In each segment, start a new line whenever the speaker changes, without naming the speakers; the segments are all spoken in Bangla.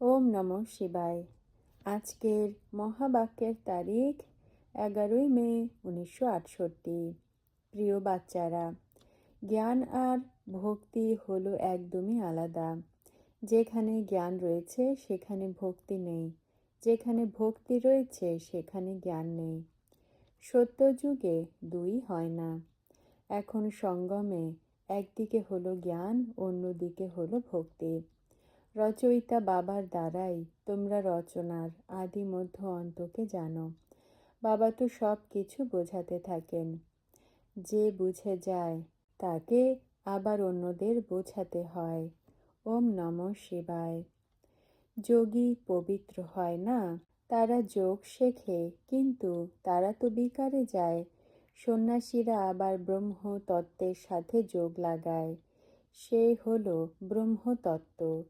ওম নমঃ শিবায়। আজকের মহাবাক্যের তারিখ 11 মে 1968। প্রিয় বাচ্চারা, জ্ঞান আর ভক্তি হলো একদমই আলাদা। যেখানে জ্ঞান রয়েছে সেখানে ভক্তি নেই, যেখানে ভক্তি রয়েছে সেখানে জ্ঞান নেই। সত্যযুগে দুই হয় না। এখন সঙ্গমে একদিকে হলো জ্ঞান, অন্যদিকে হলো ভক্তি। রচয়িতা বাবার দ্বারাই তোমরা রচনার আদি মধ্য অন্তকে জানো। বাবা তো সব কিছু বোঝাতে থাকেন। যে বুঝে যায় তাকে আবার অন্যদের বোঝাতে হয়। ওম নমঃ শিবায়। যোগী পবিত্র হয় না, তারা যোগ শেখে, কিন্তু তারা তো বিকারে যায়। সন্ন্যাসীরা আবার ব্রহ্ম তত্ত্বের সাথে যোগ লাগায়, সে হলো ব্রহ্মতত্ত্ব।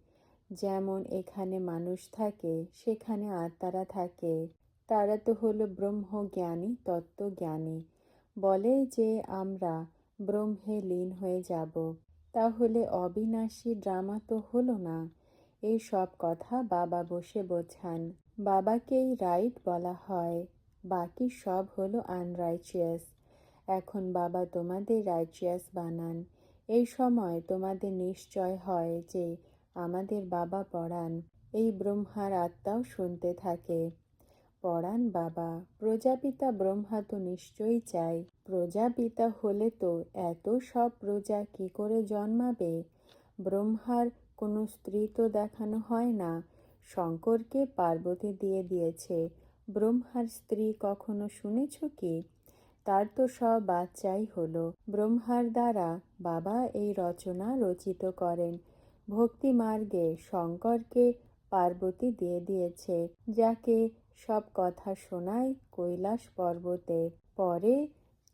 যেমন এখানে মানুষ থাকে সেখানে আত্মারা থাকে, তারা তো হলো ব্রহ্মজ্ঞানী, তত্ত্বজ্ঞানী। বলে যে আমরা ব্রহ্মে লীন হয়ে যাব, তাহলে অবিনাশী ড্রামা তো হলো না। এই সব কথা বাবা বসে বোঝান। বাবাকেই রাইট বলা হয়, বাকি সব হলো আনরাইচিয়াস। এখন বাবা তোমাদের রাইচিয়াস বানান। এই সময় তোমাদের নিশ্চয় হয় যে আমাদের বাবা পড়ান। এই ব্রহ্মার আত্মাও শুনতে থাকে। পড়ান বাবা। প্রজাপিতা ব্রহ্মা তো নিশ্চয়ই চাই। প্রজাপিতা হলে তো এত সব প্রজা কি করে জন্মাবে? ব্রহ্মার কোনো স্ত্রী তো দেখানো হয় না। শঙ্করকে পার্বতী দিয়ে দিয়েছে, ব্রহ্মার স্ত্রী কখনো শুনেছ কি? তার তো সব বাচ্চাই হলো। ব্রহ্মার দ্বারা বাবা এই রচনা রচিত করেন। ভক্তি মার্গে শঙ্করকে পার্বতী দিয়ে দিয়েছে, যাকে সব কথা শোনায় কৈলাস পর্বতে। পরে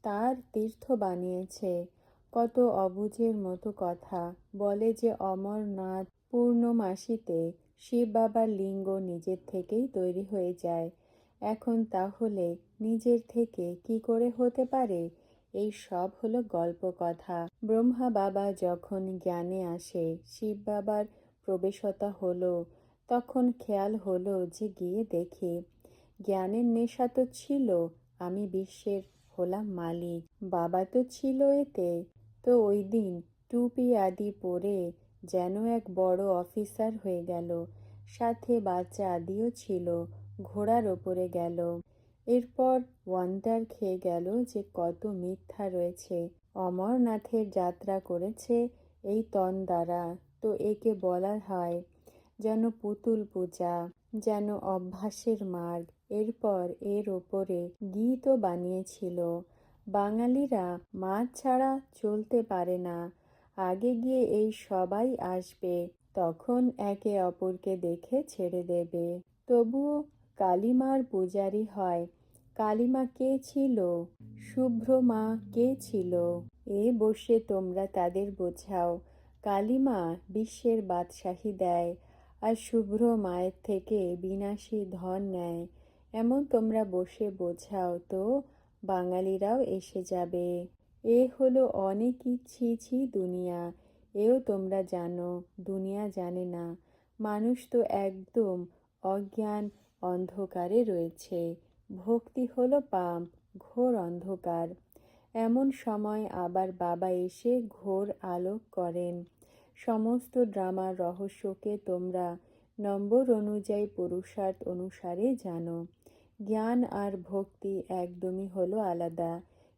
তার তীর্থ বানিয়েছে। কত অবুঝের মতো কথা বলে যে অমরনাথ পূর্ণমাসীতে শিব বাবার লিঙ্গ নিজের থেকেই তৈরি হয়ে যায়। এখন তাহলে নিজের থেকে কি করে হতে পারে? এই সব হলো গল্প কথা। ব্রহ্মা বাবা যখন জ্ঞানে আসে, শিব বাবার প্রবেশতা হলো, তখন খেয়াল হলো যে গিয়ে দেখি। জ্ঞানের নেশা তো ছিল, আমি বিশ্বের হলাম মালিক। বাবা তো ছিল এতে। তো ওই দিন টুপি আদি পরে যেন এক বড় অফিসার হয়ে গেল। সাথে বাচ্চা আদিও ছিল, ঘোড়ার ওপরে গেল। এরপর ওয়ান্ডার খেয়ে গেল যে কত মিথ্যা রয়েছে। অমরনাথের যাত্রা করেছে এই তন দ্বারা, তো একে বলা হয় যেন পুতুল পূজা, যেন অভ্যাসের মার্গ। এরপর এর ওপরে গীতও বানিয়েছিল। বাঙালিরা মাছ ছাড়া চলতে পারে না। আগে গিয়ে এই সবাই আসবে, তখন একে অপরকে দেখে ছেড়ে দেবে। তবুও কালীমার পূজারি হয়। কালীমা কে ছিল? শুভ্র মা কে ছিল? এ বসে তোমরা তাদের বোঝাও। কালীমা বিশ্বের বাদশাহী দেয়, আর শুভ্র মায়ের থেকে বিনাশী ধন নেয়। এমন তোমরা বসে বোঝাও তো বাঙালিরাও এসে যাবে। এ হলো অনেক ছি দুনিয়া। এও তোমরা জানো, দুনিয়া জানে না। মানুষ তো একদম অজ্ঞান অন্ধকারে রয়েছে। ভক্তি হলো পাম্প, ঘোর অন্ধকার। এমন সময় আবার বাবা এসে ঘোর আলোক করেন। সমস্ত ড্রামার রহস্যকে তোমরা নম্বর অনুযায়ী পুরুষার্থ অনুসারে জানো। জ্ঞান আর ভক্তি একদমই হলো আলাদা।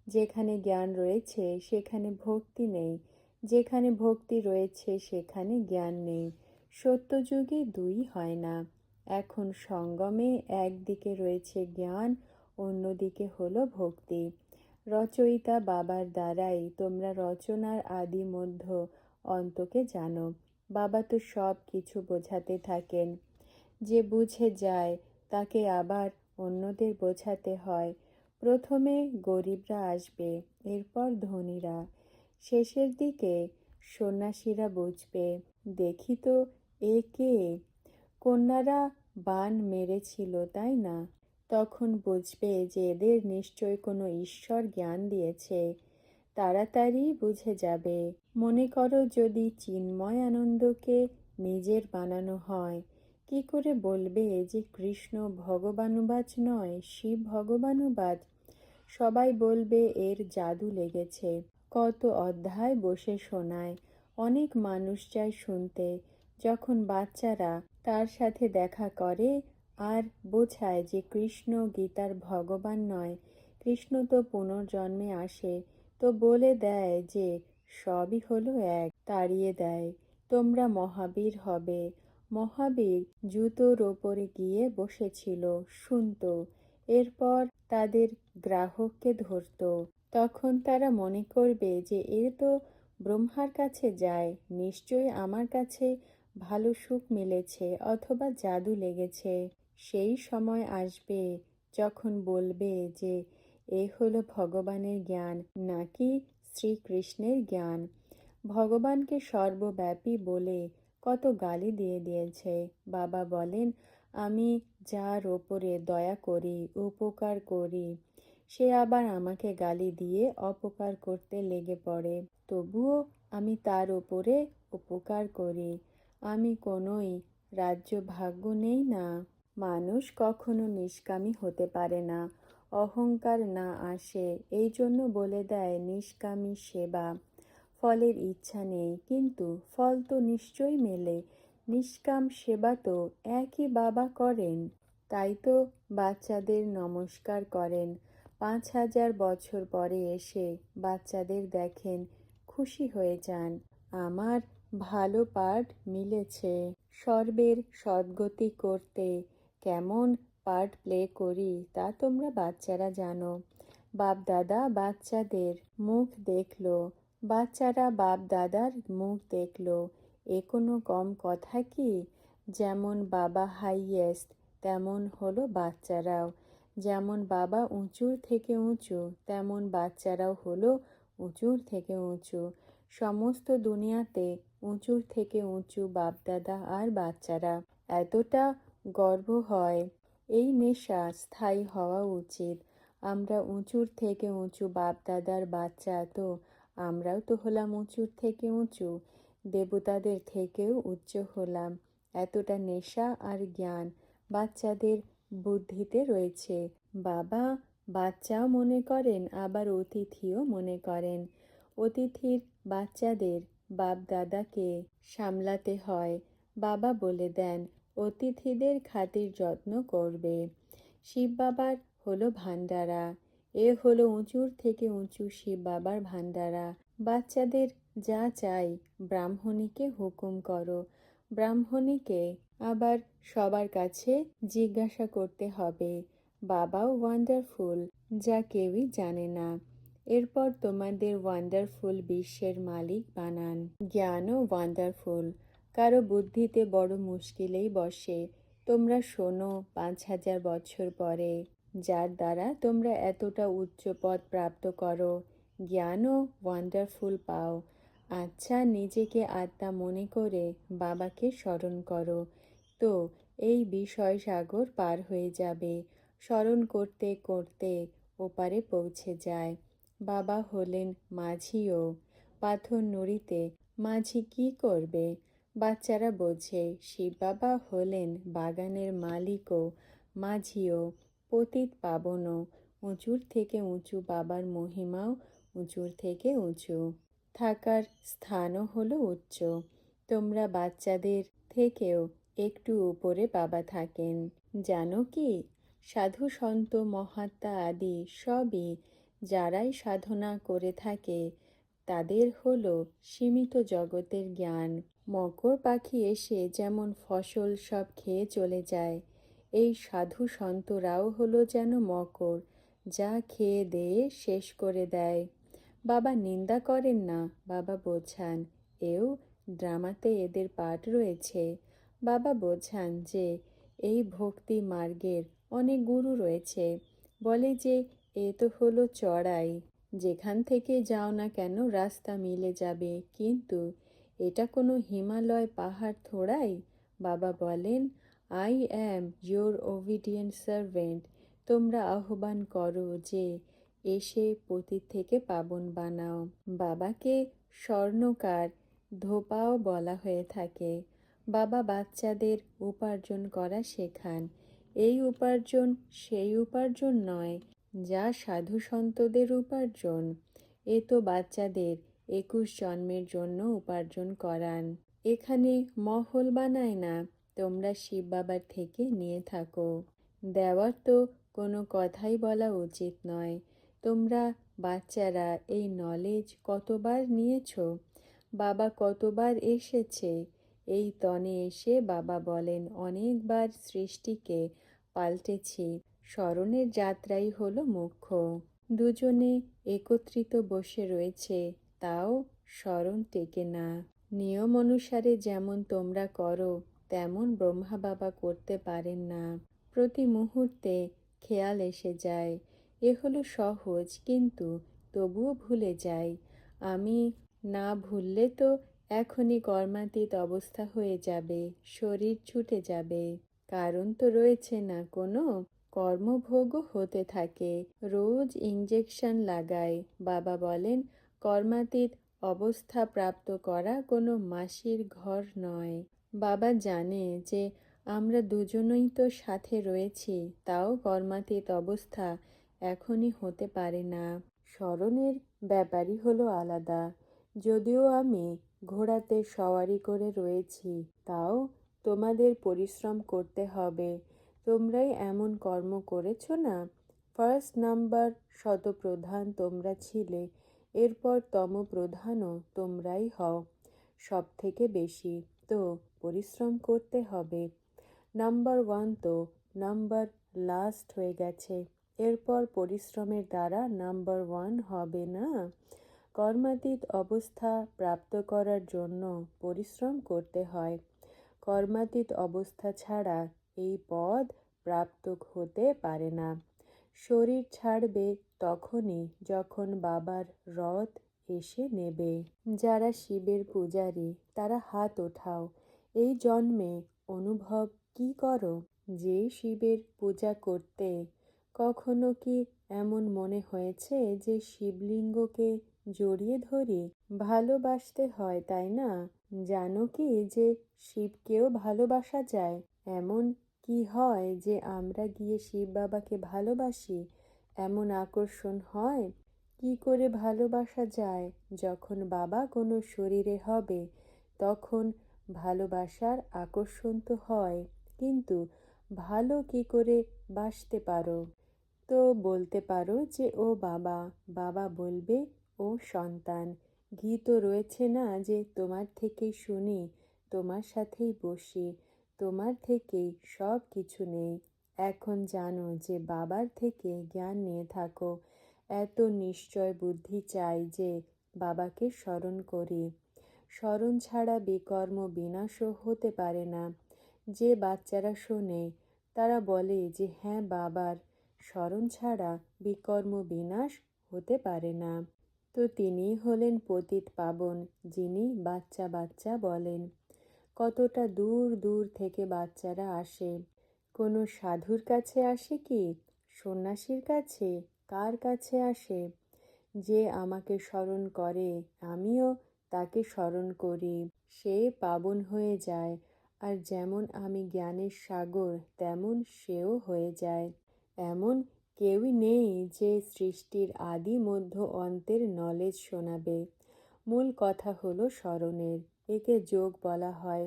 যেখানে জ্ঞান রয়েছে সেখানে ভক্তি নেই, যেখানে ভক্তি রয়েছে সেখানে জ্ঞান নেই। সত্যযুগে দুই হয় না। এখন সঙ্গমে একদিকে রয়েছে জ্ঞান, অন্যদিকে হলো ভক্তি। রচয়িতা বাবার দ্বারাই তোমরা রচনার আদি মধ্য অন্তকে জানো। বাবা তো সব কিছু বোঝাতে থাকেন। যে বুঝে যায় তাকে আবার অন্যদের বোঝাতে হয়। প্রথমে গরিবরা আসবে, এরপর ধনীরা, শেষের দিকে সন্ন্যাসীরা বুঝবে। দেখি তো এ কে? কন্যারা বান মেরেছিল তাই না? তখন বুঝবে যে এদের নিশ্চয় কোনো ঈশ্বর জ্ঞান দিয়েছে। তাড়াতাড়ি বুঝে যাবে। মনে করো যদি চিন্ময় আনন্দকে নিজের বানানো হয়, কি করে বলবে যে কৃষ্ণ ভগবানুবাজ নয়, শিব ভগবানুবাজ? সবাই বলবে এর জাদু লেগেছে। কত অধ্যায় বসে শোনায়, অনেক মানুষ চায় শুনতে। যখন বাচ্চারা তার সাথে দেখা করে আর বোঝায় যে কৃষ্ণ গীতার ভগবান নয়, কৃষ্ণ তো পুনর্জন্মে আসে, তো বলে দেয় যে সবই হলো এক, তাড়িয়ে দেয়, তোমরা মহাবীর হবে। মহাবীর জুতোর ওপরে গিয়ে বসেছিল, শুনত। এরপর তাদের গ্রাহককে ধরত। তখন তারা মনে করবে যে এ তো ব্রহ্মার কাছে যায়, নিশ্চয়ই আমার কাছে ভালো সুখ মিলেছে অথবা জাদু লেগেছে। সেই সময় আসবে যখন বলবে যে এ হলো ভগবানের জ্ঞান নাকি শ্রীকৃষ্ণের জ্ঞান। ভগবানকে সর্বব্যাপী বলে কত গালি দিয়ে দিয়েছে। বাবা বলেন, আমি যার ওপরে দয়া করি, উপকার করি, সে আবার আমাকে গালি দিয়ে অপকার করতে লেগে পড়ে। তবুও আমি তার ওপরে উপকার করি। আমি কোনোই রাজ্য ভাগ্য নেই না। মানুষ কখনো নিষ্কামী হতে পারে না, অহংকার না আসে, এই জন্য বলে দেয় নিষ্কামী সেবা। ফলের ইচ্ছা নেই, কিন্তু ফল তো নিশ্চয়ই মেলে। নিষ্কাম সেবা তো একই বাবা করেন। তাই তো বাচ্চাদের নমস্কার করেন। 5000 বছর পরে এসে বাচ্চাদের দেখেন, খুশি হয়ে যান, আমার ভালো পাঠ মিলেছে। সর্বের সদ্গতি করতে কেমন পার্ট প্লে করি তা তোমরা বাচ্চারা জানো। বাপ দাদা বাচ্চাদের মুখ দেখলো, বাচ্চারা বাপ দাদার মুখ দেখলো, এ কোনো কম কথা কি? যেমন বাবা হাইয়েস্ট, তেমন হলো বাচ্চারাও। যেমন বাবা উঁচুর থেকে উঁচু, তেমন বাচ্চারাও হলো উঁচুর থেকে উঁচু। সমস্ত দুনিয়াতে উঁচুর থেকে উঁচু বাপদাদা আর বাচ্চারা। এতটা গর্ব হয়। এই নেশা স্থায়ী হওয়া উচিত। আমরা উঁচুর থেকে উঁচু বাপদাদার বাচ্চা, তো আমরাও তো হলাম উঁচুর থেকে উঁচু, দেবতাদের থেকেও উচ্চ হলাম। এতটা নেশা আর জ্ঞান বাচ্চাদের বুদ্ধিতে রয়েছে। বাবা বাচ্চাও মনে করেন, আবার অতিথিও মনে করেন। অতিথির বাচ্চাদের বাপ দাদাকে সামলাতে হয়। বাবা বলে দেন অতিথিদের খাতির যত্ন করবে। শিব বাবার হলো ভান্ডারা, এ হলো উঁচুর থেকে উঁচু শিব বাবার ভান্ডারা। বাচ্চাদের যা চাই ব্রাহ্মণীকে হুকুম করো। ব্রাহ্মণীকে আবার সবার কাছে জিজ্ঞাসা করতে হবে। বাবাও ওয়ান্ডারফুল, যা কেউই জানে না। এরপর তোমাদের ওয়ান্ডারফুল বিশ্বের মালিক বানান। জ্ঞানও ওয়ান্ডারফুল, কারো বুদ্ধিতে বড় মুশকিলেই বসে। তোমরা শোনো 5000 বছর পরে, যার দ্বারা তোমরা এতটা উচ্চ পদ প্রাপ্ত করো, জ্ঞানও ওয়ান্ডারফুল পাও। আচ্ছা, নিজেকে আত্মা মনে করে বাবাকে স্মরণ করো, তো এই বিষয় সাগর পার হয়ে যাবে। স্মরণ করতে করতে ওপারে পৌঁছে যায়। বাবা হলেন মাঝিও। পাথর নুড়িতে মাঝি কি করবে? বাচ্চারা বোঝে শিব বাবা হলেন বাগানের মালিকও, মাঝিও, পতিত পাবনও। উঁচুর থেকে উঁচু বাবার মহিমাও উঁচুর থেকে উঁচু। থাকার স্থানও হলো উচ্চ। তোমরা বাচ্চাদের থেকেও একটু উপরে বাবা থাকেন। জানো কি? সাধু সন্ত মহাত্মা আদি সবই যারাই সাধনা করে থাকে, তাদের হলো সীমিত জগতের জ্ঞান। মকর পাখি এসে যেমন ফসল সব খেয়ে চলে যায়, এই সাধু সন্তরাও হলো যেন মকর, যা খেয়ে দিয়ে শেষ করে দেয়। বাবা নিন্দা করেন না, বাবা বোঝান এও ড্রামাতে এদের পাঠ রয়েছে। বাবা বোঝান যে এই ভক্তি মার্গের অনেক গুরু রয়েছে। বলে যে এ তো হলো চড়াই, যেখান থেকে যাও না কেন রাস্তা মিলে যাবে, কিন্তু এটা কোনো হিমালয় পাহাড় থোড়াই। বাবা বলেন, I am your obedient servant. তোমরা আহ্বান করো যে এসে পতিত থেকে পাবন বানাও। বাবাকে স্বর্ণকার ধোপাও বলা হয়ে থাকে। বাবা বাচ্চাদের উপার্জন করা শেখান। এই উপার্জন সেই উপার্জন নয় যা সাধু সন্তদের উপার্জন। এ তো বাচ্চাদের 21 জন্মের জন্য উপার্জন করান। এখানে মহল বানায় না, তোমরা শিব বাবার থেকে নিয়ে থাকো। দেওয়ার তো কোনো কথাই বলা উচিত নয়। তোমরা বাচ্চারা এই নলেজ কতবার নিয়েছ? বাবা কতবার এসেছে? এই তনে এসে বাবা বলেন, অনেকবার সৃষ্টিকে পাল্টেছি। স্মরণের যাত্রাই হলো মুখ্য। দুজনে একত্রিত বসে রয়েছে, তাও স্মরণ টেকে না। নিয়ম অনুসারে যেমন তোমরা করো তেমন ব্রহ্মা বাবা করতে পারেন না। প্রতি মুহূর্তে খেয়াল এসে যায়। এ হলো সহজ, কিন্তু তবুও ভুলে যাই। আমি না ভুললে তো এখনই কর্মাতীত অবস্থা হয়ে যাবে, শরীর ছুটে যাবে। কারণ তো রয়েছে না কোনো, কর্মভোগও হতে থাকে। রোজ ইঞ্জেকশন লাগায়। বাবা বলেন, কর্মাতীত অবস্থা প্রাপ্ত করা কোনো মাসির ঘর নয়। বাবা জানে যে আমরা দুজনই তো সাথে রয়েছি, তাও কর্মাতীত অবস্থা এখনই হতে পারে না। স্মরণের ব্যাপারই হলো আলাদা। যদিও আমি ঘোড়াতে সওয়ারি করে রয়েছি, তাও তোমাদের পরিশ্রম করতে হবে। তোমরাই এমন কর্ম করেছ না। ফার্স্ট নাম্বার শতপ্রধান তোমরা ছিলে, এরপর তমপ্রধানও তোমরাই হও সব থেকে বেশি। তো পরিশ্রম করতে হবে। নাম্বার 1 তো নাম্বার লাস্ট হয়ে গেছে, এরপর পরিশ্রমের দ্বারা নাম্বার 1 হবে না। কর্মাতীত অবস্থা প্রাপ্ত করার জন্য পরিশ্রম করতে হয়। কর্মাতীত অবস্থা ছাড়া এই পদ প্রাপ্ত হতে পারে না। শরীর ছাড়বে তখনই যখন বাবার রথ এসে নেবে। যারা শিবের পূজারী তারা হাত ওঠাও। এই জন্মে অনুভব কি করো? যে শিবের পূজা করতে কখনো কি এমন মনে হয়েছে যে শিবলিঙ্গকে জড়িয়ে ধরি? ভালোবাসতে হয়, তাই না? জানো কি যে শিবকেও ভালোবাসা যায়? এমন কি হয় যে আমরা গিয়ে শিব বাবাকে ভালোবাসি? এমন আকর্ষণ হয়? কি করে ভালোবাসা যায়? যখন বাবা কোনো শরীরে হবে তখন ভালোবাসার আকর্ষণ তো হয়, কিন্তু ভালো কি করে বাসতে পারো? তো বলতে পারো যে ও বাবা। বাবা বলবে ও সন্তান। ঘি তো রয়েছে না যে তোমার থেকেই শুনি, তোমার সাথেই বসি, তোমার থেকেই সব কিছু নেই। এখন জানো যে বাবার থেকে জ্ঞান নিয়ে থাকো। এত নিশ্চয় বুদ্ধি চাই যে বাবাকে স্মরণ করি। স্মরণ ছাড়া বিকর্ম বিনাশও হতে পারে না। যে বাচ্চারা শোনে তারা বলে যে হ্যাঁ, বাবার স্মরণ ছাড়া বিকর্ম বিনাশ হতে পারে না। তো তিনি হলেন পতিত পাবন, যিনি বাচ্চা বাচ্চা বলেন। কতটা দূর দূর থেকে বাচ্চারা আসে। কোনো সাধুর কাছে আসে কি? সন্ন্যাসীর কাছে? কার কাছে আসে? যে আমাকে স্মরণ করে আমিও তাকে স্মরণ করি, সে পাবন হয়ে যায়। আর যেমন আমি জ্ঞানের সাগর, তেমন সেও হয়ে যায়। এমন কেউই নেই যে সৃষ্টির আদি মধ্য অন্তের নলেজ শোনাবে। মূল কথা হলো স্মরণের। একে যোগ বলা হয়।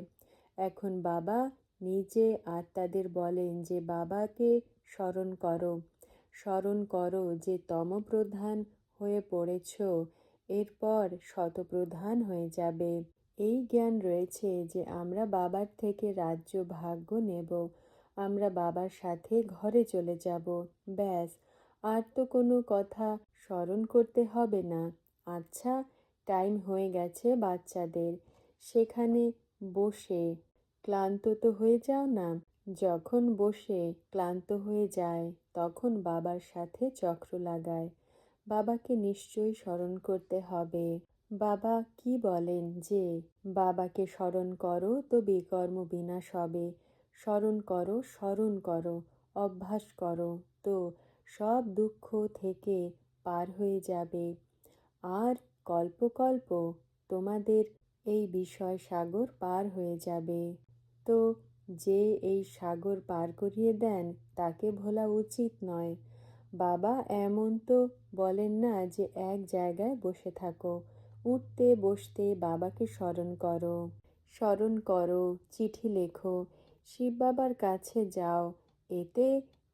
এখন বাবা নিজে আত্মাদের বলেন যে বাবাকে স্মরণ করো। স্মরণ করো যে তমপ্রধান হয়ে পড়েছ, এরপর শতপ্রধান হয়ে যাবে। এই জ্ঞান রয়েছে যে আমরা বাবার থেকে রাজ্য ভাগ্য নেব। আমরা বাবার সাথে ঘরে চলে যাব। ব্যাস, আর তো কোনো কথা স্মরণ করতে হবে না। আচ্ছা, টাইম হয়ে গেছে বাচ্চাদের। সেখানে বসে ক্লান্ত তো হয়ে যাও না? যখন বসে ক্লান্ত হয়ে যায় তখন বাবার সাথে চক্র লাগায়। বাবাকে নিশ্চয়ই স্মরণ করতে হবে। বাবা কি বলেন যে বাবাকে স্মরণ করো তো বিকর্ম বিনাশ হবে। স্মরণ করো, স্মরণ করো, অভ্যাস করো, তো সব দুঃখ থেকে পার হয়ে যাবে। আর কল্প কল্প তোমাদের এই বিষয় সাগর পার হয়ে যাবে। তো যে এই সাগর পার করিয়ে দেন তাকে ভোলা উচিত নয়। বাবা এমন তো বলেন না যে এক জায়গায় বসে থাকো। উঠতে বসতে বাবাকে স্মরণ করো, চিঠি লেখো, শিব বাবার কাছে যাও। এতে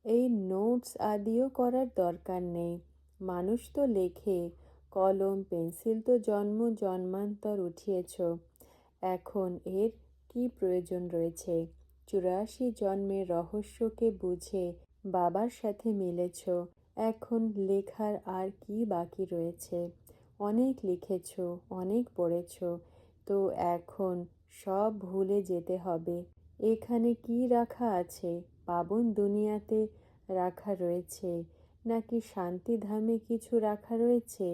এই নোটস আদিও করার দরকার নেই। মানুষ তো লেখে, কলম পেন্সিল তো জন্ম জন্মান্তর উঠিয়েছ। এখন এর কি প্রয়োজন রয়েছে? 84 জন্মের রহস্যকে বুঝে বাবার সাথে মিলেছ। এখন লেখার আর কি বাকি রয়েছে? অনেক লিখেছ, অনেক পড়েছ, তো এখন সব ভুলে যেতে হবে। এখানে কি রাখা আছে? পাবন দুনিয়াতে রাখা রয়েছে, নাকি শান্তিধামে কিছু রাখা রয়েছে,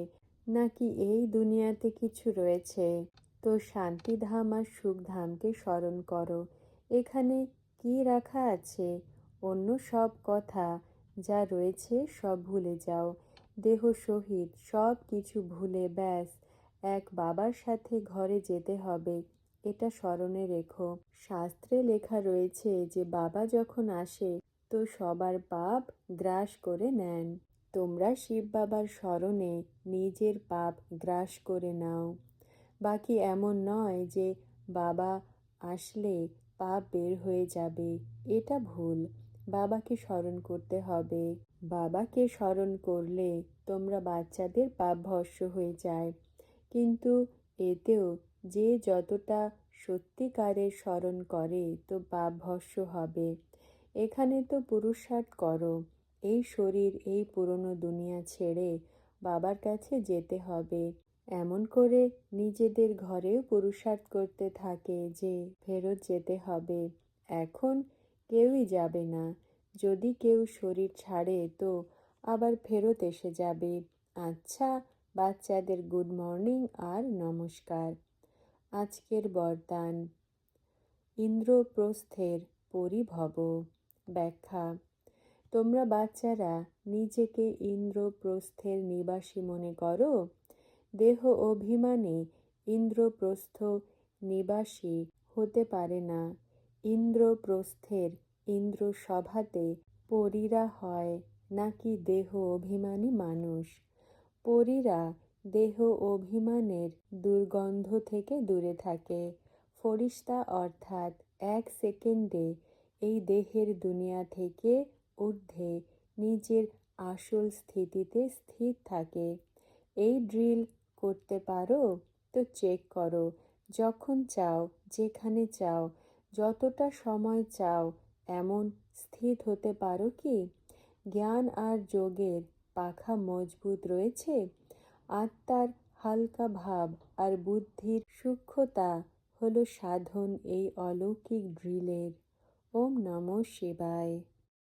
নাকি এই দুনিয়াতে কিছু রয়েছে? তো শান্তিধাম আর সুখধামকে স্মরণ করো। এখানে কি রাখা আছে? অন্য সব কথা যা রয়েছে সব ভুলে যাও। দেহ সহিত সব কিছু ভুলে ব্যাস এক বাবার সাথে ঘরে যেতে হবে, এটা স্মরণে রেখো। শাস্ত্রে লেখা রয়েছে যে বাবা যখন আসে তো সবার পাপ গ্রাস করে নেন। তোমরা শিব বাবার স্মরণে নিজের পাপ গ্রাস করে নাও। বাকি এমন নয় যে বাবা আসলে পাপ বের হয়ে যাবে, এটা ভুল। বাবাকে স্মরণ করতে হবে। বাবাকে স্মরণ করলে তোমরা বাচ্চাদের পাপ ভস্ম হয়ে যায়। কিন্তু এতেও যে যতটা সত্যিকারের স্মরণ করে তো পাপ ভস্ম হবে। এখানে তো পুরুষার্থ করো। এই শরীর এই পুরনো দুনিয়া ছেড়ে বাবার কাছে যেতে হবে। এমন করে নিজেদের ঘরেও পুরুষার্থ করতে থাকে যে ফেরত যেতে হবে। এখন কেউই যাবে না। যদি কেউ শরীর ছাড়ে তো আবার ফেরত এসে যাবে। আচ্ছা, বাচ্চাদের গুড মর্নিং আর নমস্কার। আজকের বরদান। ইন্দ্রপ্রস্থের পরিভব। ব্যাখ্যা। তোমরা বাচ্চারা নিজেকে ইন্দ্রপ্রস্থের নিবাসী মনে করো। দেহ অভিমানে ইন্দ্রপ্রস্থ নিবাসী হতে পারে না। ইন্দ্রপ্রস্থের ইন্দ্রসভাতে পরীরা হয়, নাকি দেহ অভিমানী মানুষ? পরীরা দেহ অভিমানের দুর্গন্ধ থেকে দূরে থাকে। ফরিস্তা অর্থাৎ 1 সেকেন্ডে এই দেহের দুনিয়া থেকে ঊর্ধ্বে নিজের আসল স্থিতিতে স্থির থাকে। এই ড্রিল করতে পারো? তো চেক করো। যখন চাও, যেখানে চাও, যতটা সময় চাও এমন স্থির হতে পারো কি? জ্ঞান আর যোগের পাখা মজবুত রয়েছে। আত্মার হালকা ভাব আর বুদ্ধির সূক্ষ্মতা হলো সাধন এই অলৌকিক ড্রিলের। ওম নমঃ শিবায়।